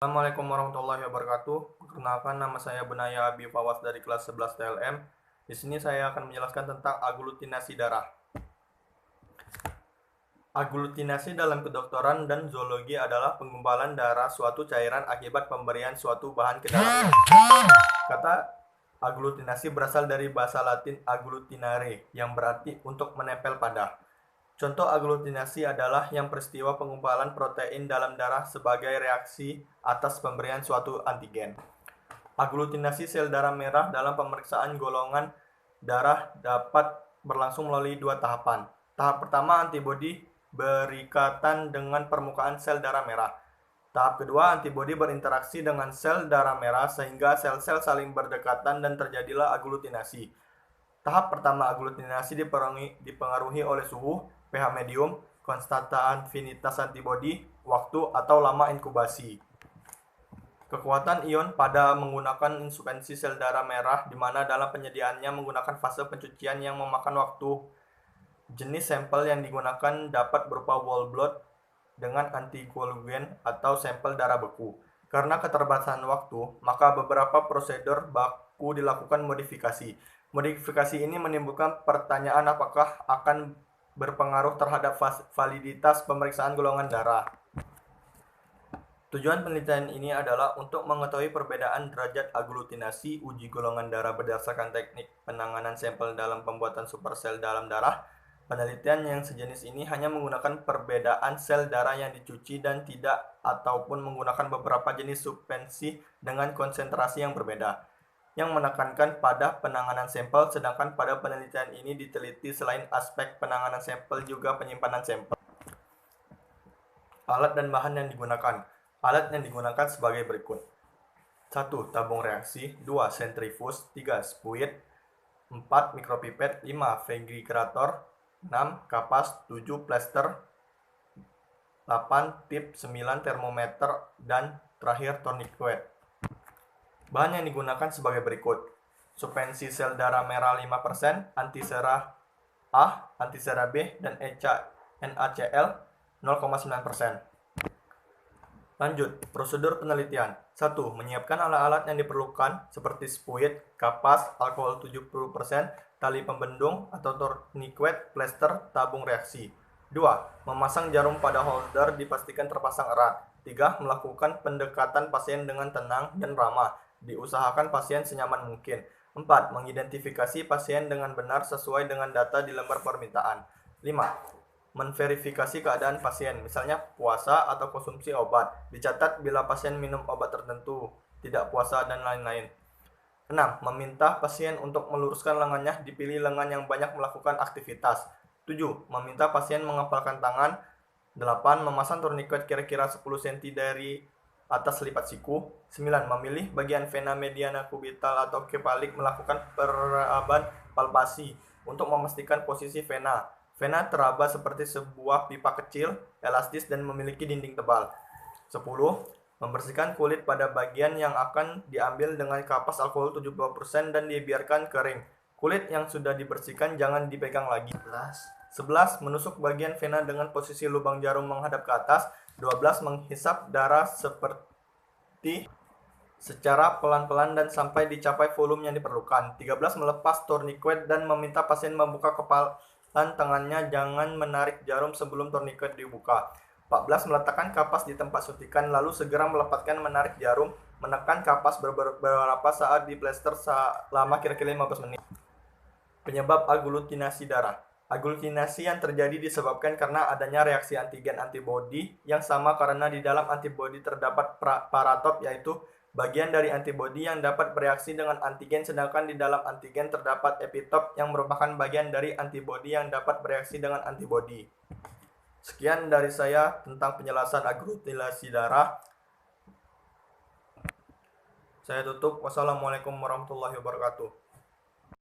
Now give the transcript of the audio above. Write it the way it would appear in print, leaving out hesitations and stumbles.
Assalamualaikum warahmatullahi wabarakatuh. Perkenalkan, nama saya Benaya Abi Fawas dari kelas 11 TLM. Di sini saya akan menjelaskan tentang aglutinasi darah. Aglutinasi dalam kedokteran dan zoologi adalah penggumpalan darah suatu cairan akibat pemberian suatu bahan ke dalamnya. Kata aglutinasi berasal dari bahasa Latin agglutinare, yang berarti untuk menempel pada. Contoh aglutinasi adalah yang peristiwa penggumpalan protein dalam darah sebagai reaksi atas pemberian suatu antigen. Aglutinasi sel darah merah dalam pemeriksaan golongan darah dapat berlangsung melalui dua tahapan. Tahap pertama, antibodi berikatan dengan permukaan sel darah merah. Tahap kedua, antibodi berinteraksi dengan sel darah merah sehingga sel-sel saling berdekatan dan terjadilah aglutinasi. Tahap pertama aglutinasi dipengaruhi oleh suhu, pH medium, konstanta afinitas antibodi, waktu atau lama inkubasi. Kekuatan ion pada menggunakan insupensi sel darah merah, di mana dalam penyediaannya menggunakan fase pencucian yang memakan waktu. Jenis sampel yang digunakan dapat berupa whole blood dengan antikoagulan atau sampel darah beku. Karena keterbatasan waktu, maka beberapa prosedur baku dilakukan modifikasi. Modifikasi ini menimbulkan pertanyaan apakah akan berpengaruh terhadap validitas pemeriksaan golongan darah. Tujuan penelitian ini adalah untuk mengetahui perbedaan derajat aglutinasi uji golongan darah berdasarkan teknik penanganan sampel dalam pembuatan supersel dalam darah. Penelitian yang sejenis ini hanya menggunakan perbedaan sel darah yang dicuci dan tidak, ataupun menggunakan beberapa jenis suspensi dengan konsentrasi yang berbeda, yang menekankan pada penanganan sampel, sedangkan pada penelitian ini diteliti selain aspek penanganan sampel juga penyimpanan sampel. Alat dan bahan yang digunakan. Alat yang digunakan sebagai berikut. 1. Tabung reaksi. 2. Sentrifuge. 3. Spuit. 4. Mikropipet. 5. Vibrator. 6. Kapas. 7. Plaster. 8. Tip. 9. Termometer. Dan terakhir tourniquet. Bahan yang digunakan sebagai berikut. Suspensi sel darah merah 5%, antisera A, antisera B, dan NaCl 0,9%. Lanjut, prosedur penelitian. 1. Menyiapkan alat-alat yang diperlukan seperti spuit, kapas, alkohol 70%, tali pembendung atau tourniquet, plaster, tabung reaksi. 2. Memasang jarum pada holder dipastikan terpasang erat. 3. Melakukan pendekatan pasien dengan tenang dan ramah. Diusahakan pasien senyaman mungkin. 4. Mengidentifikasi pasien dengan benar sesuai dengan data di lembar permintaan. 5. Menverifikasi keadaan pasien, misalnya puasa atau konsumsi obat. Dicatat bila pasien minum obat tertentu, tidak puasa, dan lain-lain. 6. Meminta pasien untuk meluruskan lengannya, dipilih lengan yang banyak melakukan aktivitas. 7. Meminta pasien mengepalkan tangan. 8. Memasang tourniquet kira-kira 10 cm dari atas lipat siku. 9. Memilih bagian vena mediana kubital atau kepalik, melakukan peraban palpasi untuk memastikan posisi vena. Vena teraba seperti sebuah pipa kecil, elastis, dan memiliki dinding tebal. 10. Membersihkan kulit pada bagian yang akan diambil dengan kapas alkohol 70% dan dibiarkan kering. Kulit yang sudah dibersihkan jangan dipegang lagi. 11. Menusuk bagian vena dengan posisi lubang jarum menghadap ke atas. 12. Menghisap darah secara pelan-pelan dan sampai dicapai volume yang diperlukan. 13. Melepas tourniquet dan meminta pasien membuka kepala tangannya, jangan menarik jarum sebelum tourniquet dibuka. 14. Meletakkan kapas di tempat suntikan, lalu segera melepaskan menarik jarum, menekan kapas beberapa saat di plester selama kira-kira 15 menit. Penyebab aglutinasi darah. Aglutinasi yang terjadi disebabkan karena adanya reaksi antigen-antibodi yang sama, karena di dalam antibodi terdapat paratop, yaitu bagian dari antibodi yang dapat bereaksi dengan antigen, sedangkan di dalam antigen terdapat epitop yang merupakan bagian dari antibodi yang dapat bereaksi dengan antibodi. Sekian dari saya tentang penjelasan aglutinasi darah. Saya tutup. Wassalamualaikum warahmatullahi wabarakatuh.